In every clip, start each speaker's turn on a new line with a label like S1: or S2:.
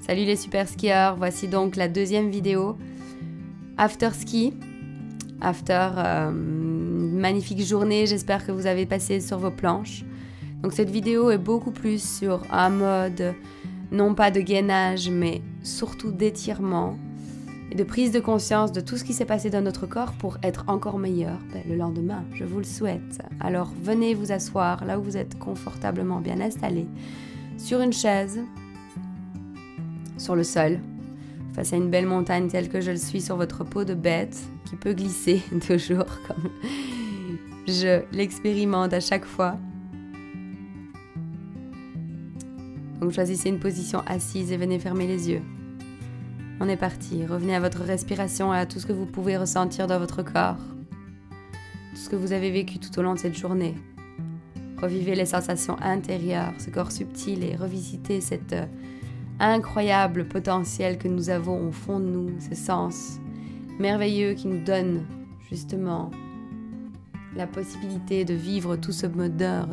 S1: Salut les super skieurs, voici donc la deuxième vidéo after ski, after une magnifique journée, j'espère que vous avez passé sur vos planches. Donc cette vidéo est beaucoup plus sur un mode, non pas de gainage, mais surtout d'étirement et de prise de conscience de tout ce qui s'est passé dans notre corps pour être encore meilleur le lendemain, je vous le souhaite. Alors venez vous asseoir là où vous êtes confortablement bien installé, sur une chaise, sur le sol, face à une belle montagne telle que je le suis sur votre peau de bête, qui peut glisser toujours comme je l'expérimente à chaque fois. Donc choisissez une position assise et venez fermer les yeux. On est parti, revenez à votre respiration et à tout ce que vous pouvez ressentir dans votre corps, tout ce que vous avez vécu tout au long de cette journée. Revivez les sensations intérieures, ce corps subtil et revisitez cet incroyable potentiel que nous avons au fond de nous, ces sens merveilleux qui nous donnent justement la possibilité de vivre tout ce bonheur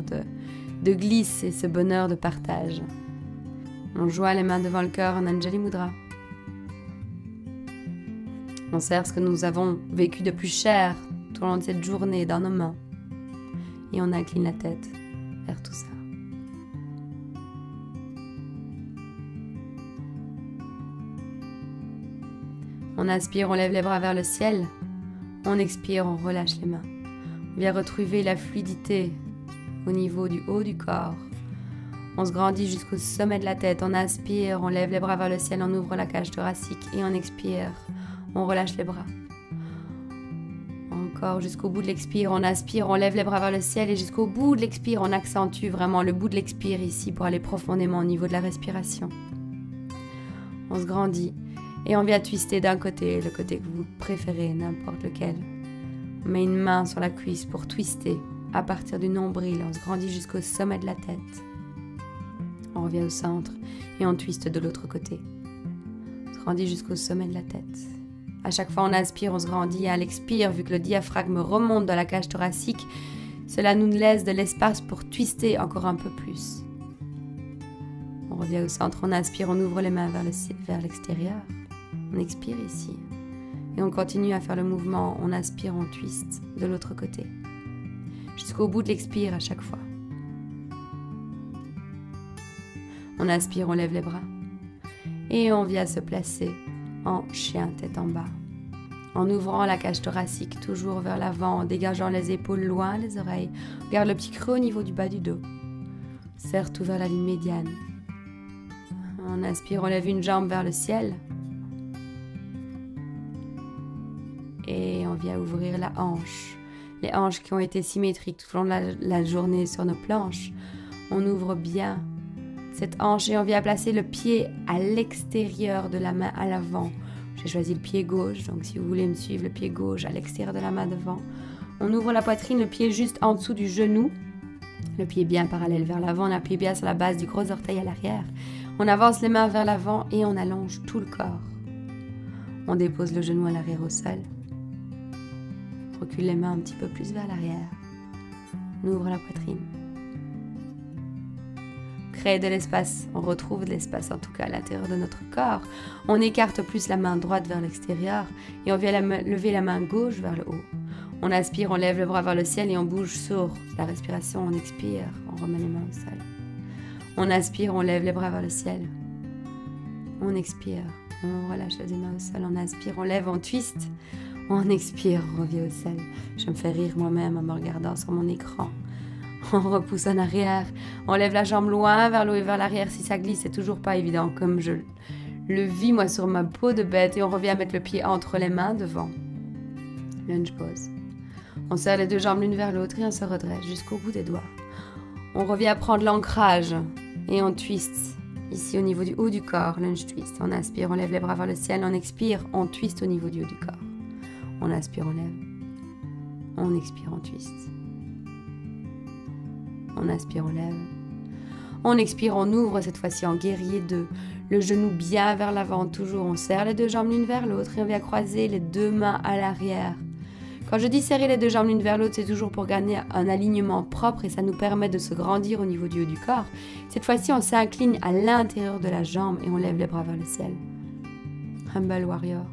S1: de glisse et ce bonheur de partage. On joint les mains devant le cœur en Anjali Mudra. On serre ce que nous avons vécu de plus cher tout au long de cette journée dans nos mains. Et on incline la tête vers tout ça. On inspire, on lève les bras vers le ciel. On expire, on relâche les mains. On vient retrouver la fluidité au niveau du haut du corps. On se grandit jusqu'au sommet de la tête. On inspire, on lève les bras vers le ciel, on ouvre la cage thoracique et on expire. On relâche les bras. Encore jusqu'au bout de l'expire, on inspire, on lève les bras vers le ciel et jusqu'au bout de l'expire, on accentue vraiment le bout de l'expire ici pour aller profondément au niveau de la respiration. On se grandit et on vient twister d'un côté, le côté que vous préférez, n'importe lequel. On met une main sur la cuisse pour twister à partir du nombril, on se grandit jusqu'au sommet de la tête. On revient au centre et on twiste de l'autre côté. On se grandit jusqu'au sommet de la tête. À chaque fois on inspire, on se grandit et à l'expire, vu que le diaphragme remonte dans la cage thoracique, cela nous laisse de l'espace pour twister encore un peu plus. On revient au centre, on inspire, on ouvre les mains vers l'extérieur. On expire ici. Et on continue à faire le mouvement, on inspire, on twiste de l'autre côté. Jusqu'au bout de l'expire à chaque fois. On inspire, on lève les bras. Et on vient se placer en chien tête en bas. En ouvrant la cage thoracique toujours vers l'avant, en dégageant les épaules loin les oreilles. Garde le petit creux au niveau du bas du dos. Serre tout vers la ligne médiane. On inspire, on lève une jambe vers le ciel. Et on vient ouvrir la hanche. Les hanches qui ont été symétriques tout au long de la journée sur nos planches. On ouvre bien cette hanche et on vient placer le pied à l'extérieur de la main à l'avant. J'ai choisi le pied gauche, donc si vous voulez me suivre, le pied gauche à l'extérieur de la main devant. On ouvre la poitrine, le pied juste en dessous du genou. Le pied bien parallèle vers l'avant, on appuie bien sur la base du gros orteil à l'arrière. On avance les mains vers l'avant et on allonge tout le corps. On dépose le genou à l'arrière au sol. On recule les mains un petit peu plus vers l'arrière. On ouvre la poitrine. Créer de l'espace, on retrouve de l'espace en tout cas à l'intérieur de notre corps. On écarte plus la main droite vers l'extérieur et on vient lever la main gauche vers le haut. On inspire, on lève le bras vers le ciel et on bouge sur la respiration. On expire, on remet les mains au sol. On inspire, on lève les bras vers le ciel. On expire, on relâche les deux mains au sol. On inspire, on lève, on twiste. On expire, on revient au sol. Je me fais rire moi-même en me regardant sur mon écran. On repousse en arrière, on lève la jambe loin vers le haut et vers l'arrière. Si ça glisse, c'est toujours pas évident comme je le vis moi sur ma peau de bête. Et on revient mettre le pied entre les mains devant. Lunge pose. On serre les deux jambes l'une vers l'autre et on se redresse jusqu'au bout des doigts. On revient prendre l'ancrage et on twiste ici au niveau du haut du corps. Lunge twist. On inspire, on lève les bras vers le ciel. On expire, on twiste au niveau du haut du corps. On inspire, on lève. On expire, on twiste. On inspire, on lève. On expire, on ouvre cette fois-ci en guerrier 2. Le genou bien vers l'avant, toujours. On serre les deux jambes l'une vers l'autre et on vient croiser les deux mains à l'arrière. Quand je dis serrer les deux jambes l'une vers l'autre, c'est toujours pour gagner un alignement propre et ça nous permet de se grandir au niveau du haut du corps. Cette fois-ci, on s'incline à l'intérieur de la jambe et on lève les bras vers le ciel. Humble Warrior.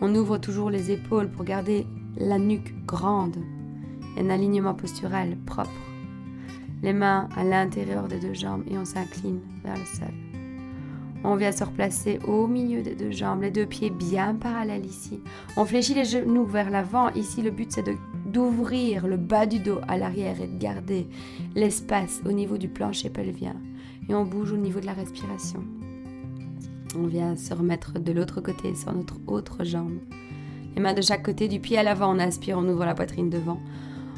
S1: On ouvre toujours les épaules pour garder la nuque grande et un alignement postural propre. Les mains à l'intérieur des deux jambes et on s'incline vers le sol. On vient se replacer au milieu des deux jambes, les deux pieds bien parallèles ici. On fléchit les genoux vers l'avant. Ici, le but, c'est d'ouvrir le bas du dos à l'arrière et de garder l'espace au niveau du plancher pelvien. Et on bouge au niveau de la respiration. On vient se remettre de l'autre côté sur notre autre jambe. Les mains de chaque côté, du pied à l'avant, on inspire, on ouvre la poitrine devant.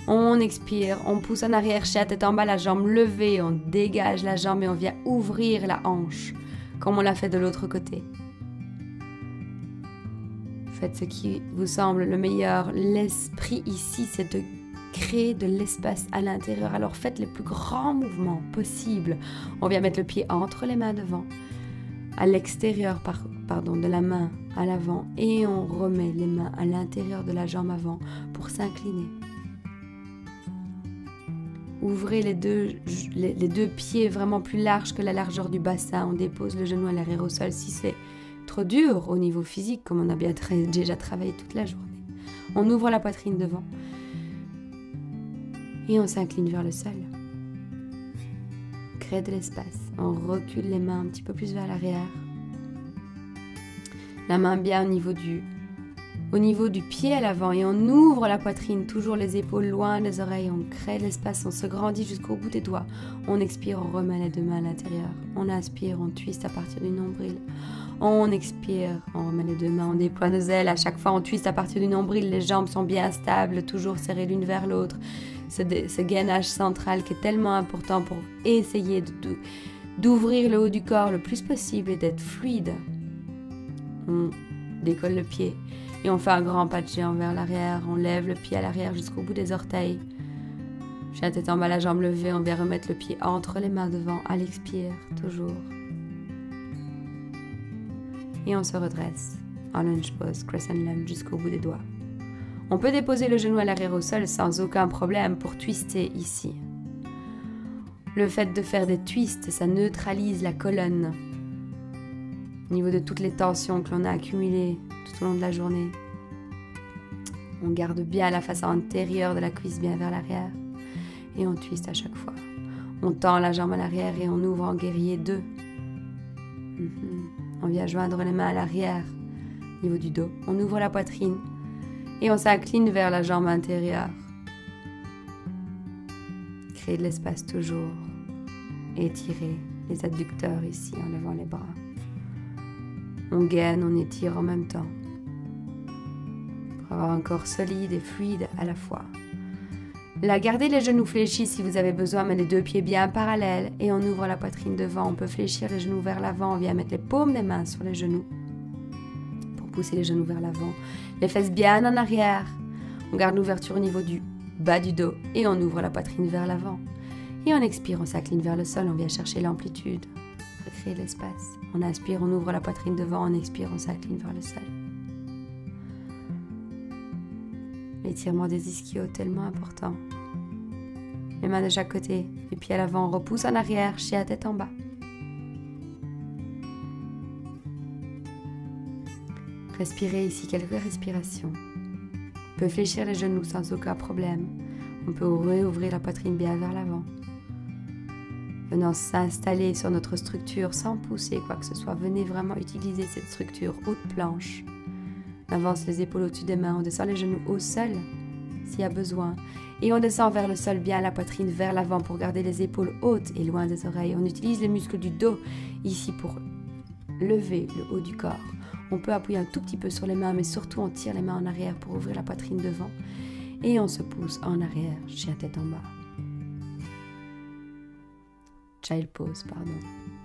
S1: On expire, on pousse en arrière, chien tête en bas, la jambe levée, on dégage la jambe et on vient ouvrir la hanche, comme on l'a fait de l'autre côté. Faites ce qui vous semble le meilleur. L'esprit ici, c'est de créer de l'espace à l'intérieur. Alors faites les plus grands mouvements possibles. On vient mettre le pied entre les mains devant, à l'extérieur de la main à l'avant et on remet les mains à l'intérieur de la jambe avant pour s'incliner. Ouvrez les deux pieds vraiment plus larges que la largeur du bassin. On dépose le genou à l'arrière au sol. Si c'est trop dur au niveau physique, comme on a bien déjà travaillé toute la journée, on ouvre la poitrine devant et on s'incline vers le sol. Crée de l'espace. On recule les mains un petit peu plus vers l'arrière. La main bien au niveau du pied à l'avant et on ouvre la poitrine, toujours les épaules loin des oreilles, on crée l'espace, on se grandit jusqu'au bout des doigts. On expire, on remet les deux mains à l'intérieur. On inspire, on twiste à partir du nombril. On expire, on remet les deux mains, on déploie nos ailes. À chaque fois, on twiste à partir du nombril. Les jambes sont bien stables, toujours serrées l'une vers l'autre. Ce gainage central qui est tellement important pour essayer d'ouvrir le haut du corps le plus possible et d'être fluide. On décolle le pied. Et on fait un grand pas de géant vers l'arrière. On lève le pied à l'arrière jusqu'au bout des orteils. Chien tête en bas, la jambe levée. On vient remettre le pied entre les mains devant. À l'expire, toujours. Et on se redresse. En lunge pose, crescent lunge jusqu'au bout des doigts. On peut déposer le genou à l'arrière au sol sans aucun problème pour twister ici. Le fait de faire des twists, ça neutralise la colonne. Au niveau de toutes les tensions que l'on a accumulées tout au long de la journée. On garde bien la face antérieure de la cuisse bien vers l'arrière et on twiste à chaque fois. On tend la jambe à l'arrière et on ouvre en guerrier 2. On vient joindre les mains à l'arrière, au niveau du dos. On ouvre la poitrine et on s'incline vers la jambe intérieure. Créer de l'espace toujours. Étirer les adducteurs ici en levant les bras. On gaine, on étire en même temps. Pour avoir un corps solide et fluide à la fois. Là, gardez les genoux fléchis si vous avez besoin, mais les deux pieds bien parallèles. Et on ouvre la poitrine devant. On peut fléchir les genoux vers l'avant. On vient mettre les paumes des mains sur les genoux. Pour pousser les genoux vers l'avant. Les fesses bien en arrière. On garde l'ouverture au niveau du bas du dos. Et on ouvre la poitrine vers l'avant. Et on expire, on s'incline vers le sol. On vient chercher l'amplitude. Recréer l'espace. On inspire, on ouvre la poitrine devant, on expire, on s'incline vers le sol. L'étirement des ischios, tellement important. Les mains de chaque côté, les pieds à l'avant, on repousse en arrière, chien tête en bas. Respirez ici quelques respirations. On peut fléchir les genoux sans aucun problème. On peut ouvrir la poitrine bien vers l'avant. Venant s'installer sur notre structure sans pousser quoi que ce soit. Venez vraiment utiliser cette structure haute planche. On avance les épaules au-dessus des mains, on descend les genoux au sol s'il y a besoin. Et on descend vers le sol, bien la poitrine vers l'avant pour garder les épaules hautes et loin des oreilles. On utilise les muscles du dos ici pour lever le haut du corps. On peut appuyer un tout petit peu sur les mains, mais surtout on tire les mains en arrière pour ouvrir la poitrine devant. Et on se pousse en arrière, chien tête en bas. Child pose, pardon.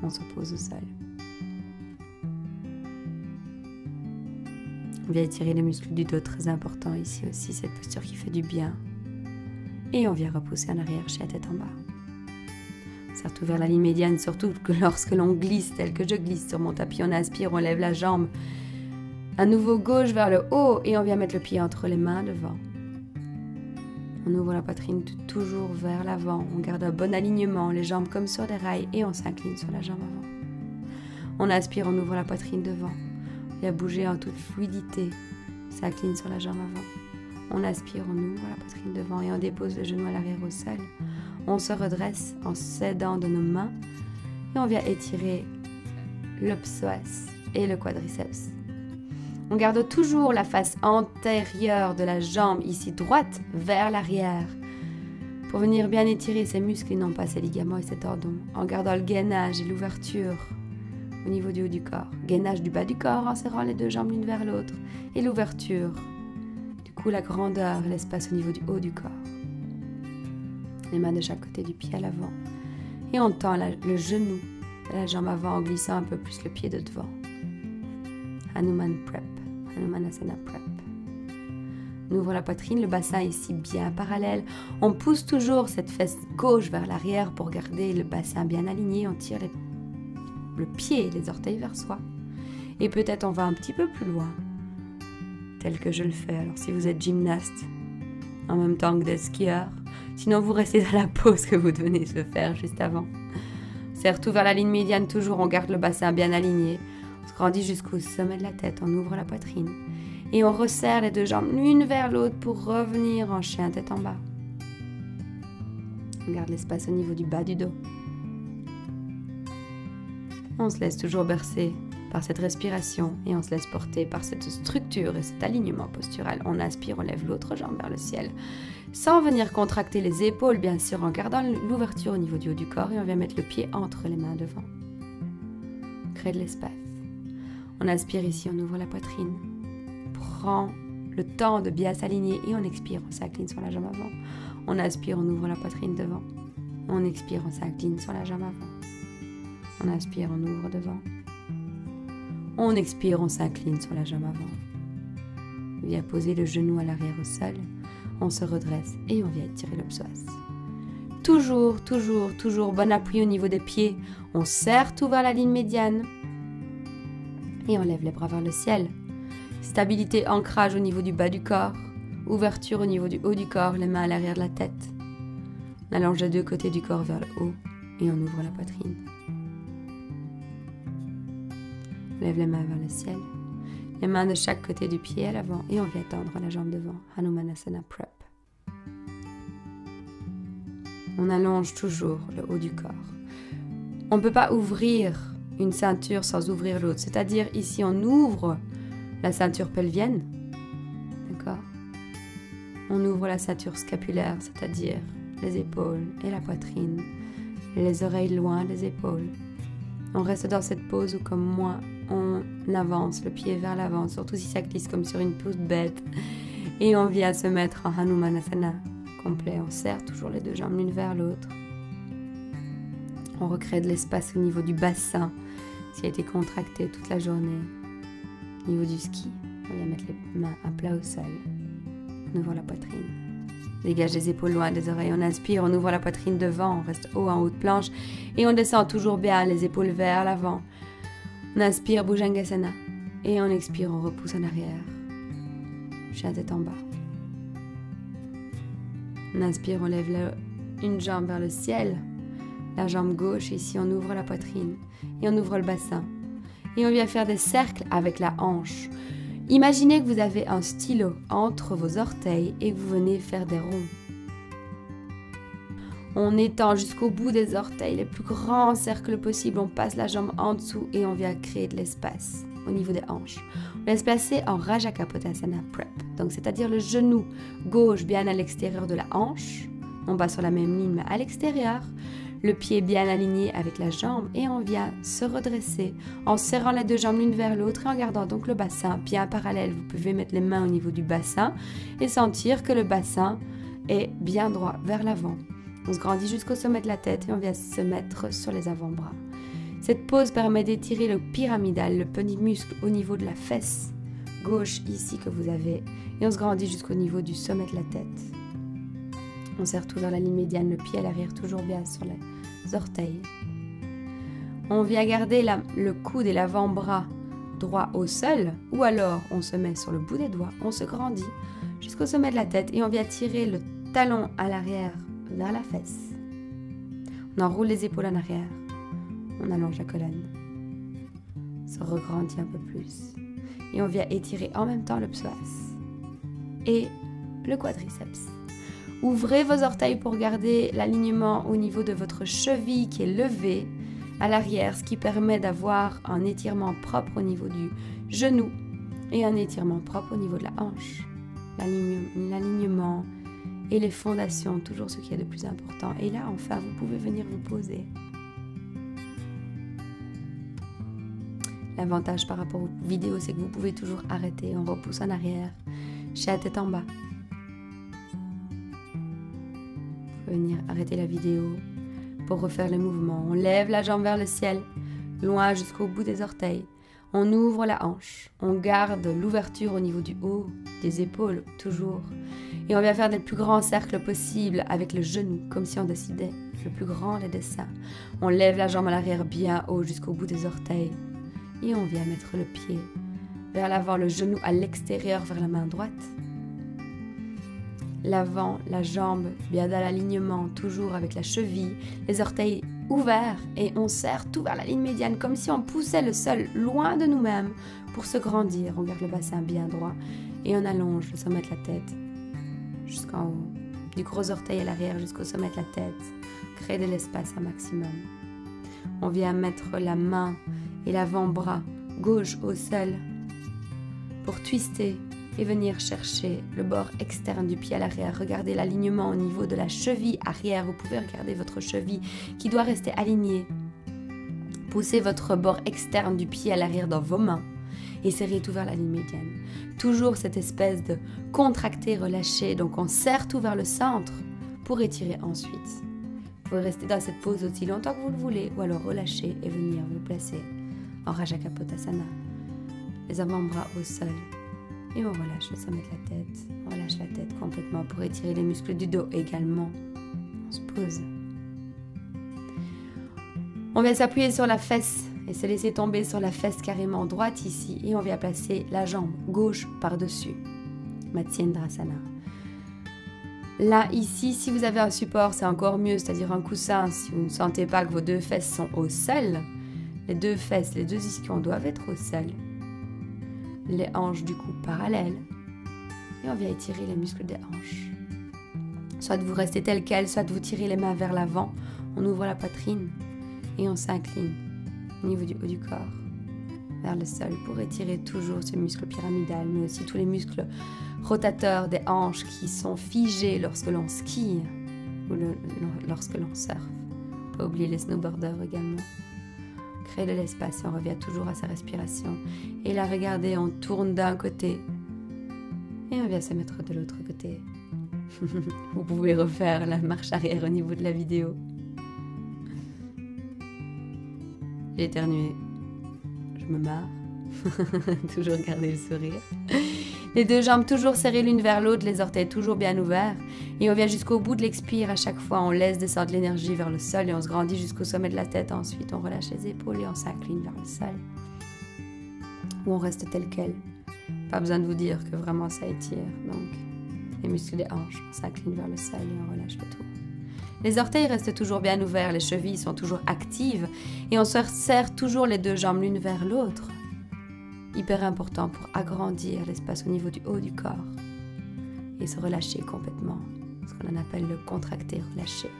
S1: On se pose au sol. On vient étirer les muscles du dos, très important ici aussi, cette posture qui fait du bien. Et on vient repousser en arrière, chien tête en bas. On serre vers la ligne médiane, surtout que lorsque l'on glisse, tel que je glisse sur mon tapis, on inspire, on lève la jambe. À nouveau gauche vers le haut et on vient mettre le pied entre les mains devant. On ouvre la poitrine toujours vers l'avant. On garde un bon alignement, les jambes comme sur des rails et on s'incline sur la jambe avant. On aspire, on ouvre la poitrine devant. On vient bouger en toute fluidité. S'incline sur la jambe avant. On aspire, on ouvre la poitrine devant et on dépose le genou à l'arrière au sol. On se redresse en s'aidant de nos mains et on vient étirer le psoas et le quadriceps. On garde toujours la face antérieure de la jambe, ici droite, vers l'arrière, pour venir bien étirer ses muscles et non pas ses ligaments et ses tendons, en gardant le gainage et l'ouverture au niveau du haut du corps. Gainage du bas du corps en serrant les deux jambes l'une vers l'autre et l'ouverture, du coup la grandeur et l'espace au niveau du haut du corps. Les mains de chaque côté du pied à l'avant et on tend le genou de la jambe avant en glissant un peu plus le pied de devant. Hanuman Prep, Hanumanasana Prep. On ouvre la poitrine, le bassin ici bien parallèle. On pousse toujours cette fesse gauche vers l'arrière pour garder le bassin bien aligné. On tire le pied et les orteils vers soi. Et peut-être on va un petit peu plus loin, tel que je le fais. Alors si vous êtes gymnaste, en même temps que des skieurs, sinon vous restez dans la pose que vous venez de faire juste avant. Serre tout vers la ligne médiane, toujours on garde le bassin bien aligné. On se grandit jusqu'au sommet de la tête, on ouvre la poitrine. Et on resserre les deux jambes l'une vers l'autre pour revenir en chien tête en bas. On garde l'espace au niveau du bas du dos. On se laisse toujours bercer par cette respiration et on se laisse porter par cette structure et cet alignement postural. On inspire, on lève l'autre jambe vers le ciel sans venir contracter les épaules, bien sûr, en gardant l'ouverture au niveau du haut du corps et on vient mettre le pied entre les mains devant. Créer de l'espace. On inspire ici, on ouvre la poitrine. Prend le temps de bien s'aligner et on expire, on s'incline sur la jambe avant. On inspire, on ouvre la poitrine devant. On expire, on s'incline sur la jambe avant. On inspire, on ouvre devant. On expire, on s'incline sur la jambe avant. On vient poser le genou à l'arrière au sol. On se redresse et on vient étirer le psoas. Toujours, toujours, toujours bon appui au niveau des pieds. On serre tout vers la ligne médiane. Et on lève les bras vers le ciel. Stabilité, ancrage au niveau du bas du corps. Ouverture au niveau du haut du corps, les mains à l'arrière de la tête. On allonge les deux côtés du corps vers le haut et on ouvre la poitrine. On lève les mains vers le ciel. Les mains de chaque côté du pied à l'avant et on vient tendre la jambe devant. Hanumanasana Prep. On allonge toujours le haut du corps. On ne peut pas ouvrir une ceinture sans ouvrir l'autre. C'est-à-dire ici on ouvre la ceinture pelvienne. D'accord ? On ouvre la ceinture scapulaire, c'est-à-dire les épaules et la poitrine. Et les oreilles loin des épaules. On reste dans cette pose où comme moi, on avance le pied vers l'avant, surtout si ça glisse comme sur une pousse bête. Et on vient se mettre en Hanumanasana complet. On serre toujours les deux jambes l'une vers l'autre. On recrée de l'espace au niveau du bassin qui a été contracté toute la journée. Au niveau du ski, on vient mettre les mains à plat au sol. On ouvre la poitrine. Dégage les épaules loin des oreilles. On inspire, on ouvre la poitrine devant. On reste haut en haut de planche. Et on descend toujours bien, les épaules vers l'avant. On inspire, Bhujangasana. Et on expire, on repousse en arrière. Chien tête en bas. On inspire, on lève une jambe vers le ciel. La jambe gauche, ici on ouvre la poitrine. Et on ouvre le bassin. Et on vient faire des cercles avec la hanche. Imaginez que vous avez un stylo entre vos orteils et que vous venez faire des ronds. On étend jusqu'au bout des orteils, les plus grands cercles possibles. On passe la jambe en dessous et on vient créer de l'espace au niveau des hanches. On vient se placer en Rajakapotasana Prep. Donc c'est-à-dire le genou gauche bien à l'extérieur de la hanche. On va sur la même ligne mais à l'extérieur. Le pied bien aligné avec la jambe et on vient se redresser en serrant les deux jambes l'une vers l'autre et en gardant donc le bassin bien parallèle. Vous pouvez mettre les mains au niveau du bassin et sentir que le bassin est bien droit vers l'avant. On se grandit jusqu'au sommet de la tête et on vient se mettre sur les avant-bras. Cette pose permet d'étirer le pyramidal, le petit muscle au niveau de la fesse gauche ici que vous avez et on se grandit jusqu'au niveau du sommet de la tête. On serre tout vers la ligne médiane, le pied à l'arrière toujours bien sur les orteils. On vient garder le coude et l'avant-bras droit au sol ou alors on se met sur le bout des doigts, on se grandit jusqu'au sommet de la tête et on vient tirer le talons à l'arrière vers la fesse. On enroule les épaules en arrière. On allonge la colonne. Se regrandit un peu plus. Et on vient étirer en même temps le psoas et le quadriceps. Ouvrez vos orteils pour garder l'alignement au niveau de votre cheville qui est levée à l'arrière, ce qui permet d'avoir un étirement propre au niveau du genou et un étirement propre au niveau de la hanche. L'alignement et les fondations, toujours ce qui est de plus important. Et là, enfin, vous pouvez venir vous poser. L'avantage par rapport aux vidéos, c'est que vous pouvez toujours arrêter. On repousse en arrière, chez la tête en bas. Vous pouvez venir arrêter la vidéo pour refaire le mouvement. On lève la jambe vers le ciel, loin jusqu'au bout des orteils. On ouvre la hanche. On garde l'ouverture au niveau du haut, des épaules, toujours. Et on vient faire le plus grand cercle possible avec le genou, comme si on décidait le plus grand des dessins. On lève la jambe à l'arrière bien haut jusqu'au bout des orteils. Et on vient mettre le pied vers l'avant, le genou à l'extérieur vers la main droite. L'avant, la jambe bien dans l'alignement, toujours avec la cheville, les orteils ouverts et on serre tout vers la ligne médiane comme si on poussait le sol loin de nous-mêmes pour se grandir. On garde le bassin bien droit et on allonge le sommet de la tête jusqu'en haut, du gros orteil à l'arrière jusqu'au sommet de la tête. Créer de l'espace un maximum. On vient mettre la main et l'avant-bras gauche au sol pour twister et venir chercher le bord externe du pied à l'arrière. Regardez l'alignement au niveau de la cheville arrière. Vous pouvez regarder votre cheville qui doit rester alignée. Poussez votre bord externe du pied à l'arrière dans vos mains et serrez tout vers la ligne médiane. Toujours cette espèce de contracter, relâcher. Donc on serre tout vers le centre pour étirer ensuite. Vous pouvez rester dans cette pose aussi longtemps que vous le voulez ou alors relâcher et venir vous placer en Raja Kapotasana. Les avant-bras au sol. Et on relâche le sommet de la tête. On relâche la tête complètement pour étirer les muscles du dos également. On se pose. On vient s'appuyer sur la fesse et se laisser tomber sur la fesse carrément droite ici. Et on vient placer la jambe gauche par-dessus. Matsyendrasana. Là, ici, si vous avez un support, c'est encore mieux, c'est-à-dire un coussin. Si vous ne sentez pas que vos deux fesses sont au sol, les deux fesses, les deux ischions doivent être au sol. Les hanches du coup parallèles. Et on vient étirer les muscles des hanches. Soit vous restez tel quel, soit vous tirez les mains vers l'avant. On ouvre la poitrine et on s'incline au niveau du haut du corps vers le sol pour étirer toujours ce muscle pyramidal, mais aussi tous les muscles rotateurs des hanches qui sont figés lorsque l'on skie ou lorsque l'on surfe. Pas oublier les snowboarders également. Créer de l'espace et on revient toujours à sa respiration. Et là, regardez, on tourne d'un côté et on vient se mettre de l'autre côté. Vous pouvez refaire la marche arrière au niveau de la vidéo. J'ai éternué. Je me marre. Toujours garder le sourire. Les deux jambes toujours serrées l'une vers l'autre, les orteils toujours bien ouverts. Et on vient jusqu'au bout de l'expire. À chaque fois, on laisse descendre l'énergie vers le sol et on se grandit jusqu'au sommet de la tête. Ensuite, on relâche les épaules et on s'incline vers le sol. Ou on reste tel quel. Pas besoin de vous dire que vraiment ça étire. Donc, les muscles des hanches, on s'incline vers le sol et on relâche le tout. Les orteils restent toujours bien ouverts, les chevilles sont toujours actives et on se serre toujours les deux jambes l'une vers l'autre. Hyper important pour agrandir l'espace au niveau du haut du corps et se relâcher complètement, ce qu'on appelle le contracter, relâcher.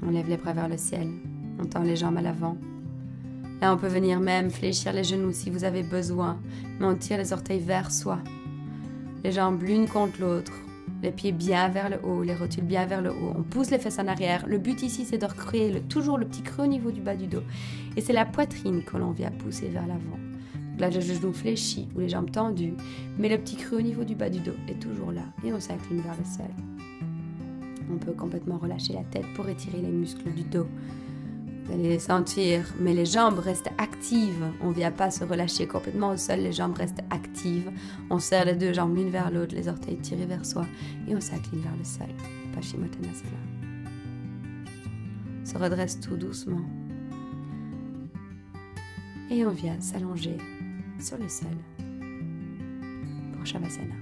S1: On lève les bras vers le ciel, on tend les jambes à l'avant. Là, on peut venir même fléchir les genoux si vous avez besoin, mais on tire les orteils vers soi. Les jambes l'une contre l'autre, les pieds bien vers le haut, les rotules bien vers le haut. On pousse les fesses en arrière. Le but ici, c'est de recréer toujours le petit creux au niveau du bas du dos. Et c'est la poitrine que l'on vient pousser vers l'avant. Là, le genou fléchi ou les jambes tendues, mais le petit creux au niveau du bas du dos est toujours là. Et on s'incline vers le sol. On peut complètement relâcher la tête pour étirer les muscles du dos. Vous allez les sentir, mais les jambes restent actives. On ne vient pas se relâcher complètement au sol, les jambes restent actives. On serre les deux jambes l'une vers l'autre, les orteils tirés vers soi et on s'incline vers le sol. Paschimottanasana. On se redresse tout doucement. Et on vient s'allonger sur le sol. Shavasana.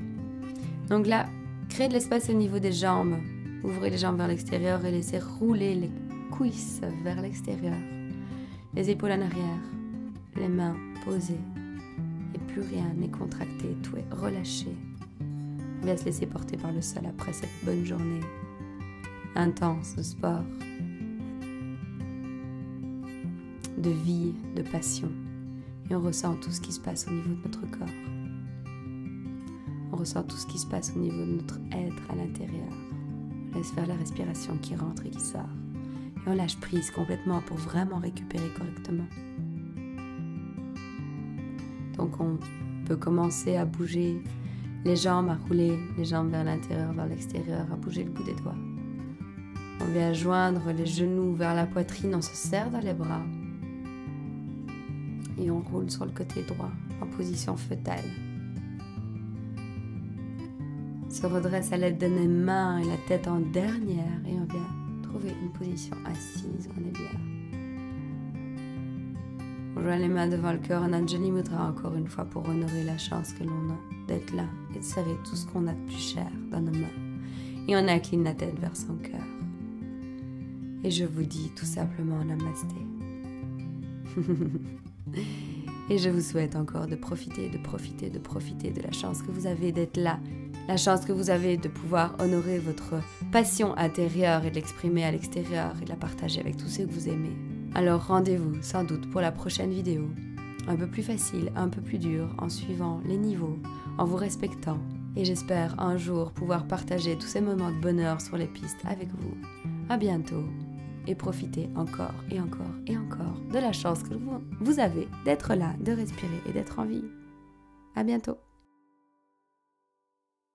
S1: Donc là, créez de l'espace au niveau des jambes. Ouvrez les jambes vers l'extérieur et laissez rouler les cuisses vers l'extérieur. Les épaules en arrière, les mains posées. Et plus rien n'est contracté, tout est relâché. On va se laisser porter par le sol après cette bonne journée intense de sport, de vie, de passion. Et on ressent tout ce qui se passe au niveau de notre corps. On ressent tout ce qui se passe au niveau de notre être à l'intérieur. On laisse faire la respiration qui rentre et qui sort. Et on lâche prise complètement pour vraiment récupérer correctement. Donc on peut commencer à bouger les jambes, à rouler les jambes vers l'intérieur, vers l'extérieur, à bouger le bout des doigts. On vient joindre les genoux vers la poitrine, on se serre dans les bras. Et on roule sur le côté droit, en position fœtale. Se redresse à l'aide de nos mains et la tête en dernière. Et on vient trouver une position assise, on est bien. On joint les mains devant le cœur en Anjali Mudra encore une fois pour honorer la chance que l'on a d'être là et de serrer tout ce qu'on a de plus cher dans nos mains. Et on incline la tête vers son cœur. Et je vous dis tout simplement Namasté. Et je vous souhaite encore de profiter de la chance que vous avez d'être là, la chance que vous avez de pouvoir honorer votre passion intérieure et de l'exprimer à l'extérieur et de la partager avec tous ceux que vous aimez. Alors rendez-vous sans doute pour la prochaine vidéo, un peu plus facile, un peu plus dur, en suivant les niveaux, en vous respectant. Et j'espère un jour pouvoir partager tous ces moments de bonheur sur les pistes avec vous. À bientôt. Et profitez encore et encore et encore de la chance que vous avez d'être là, de respirer et d'être en vie. À bientôt.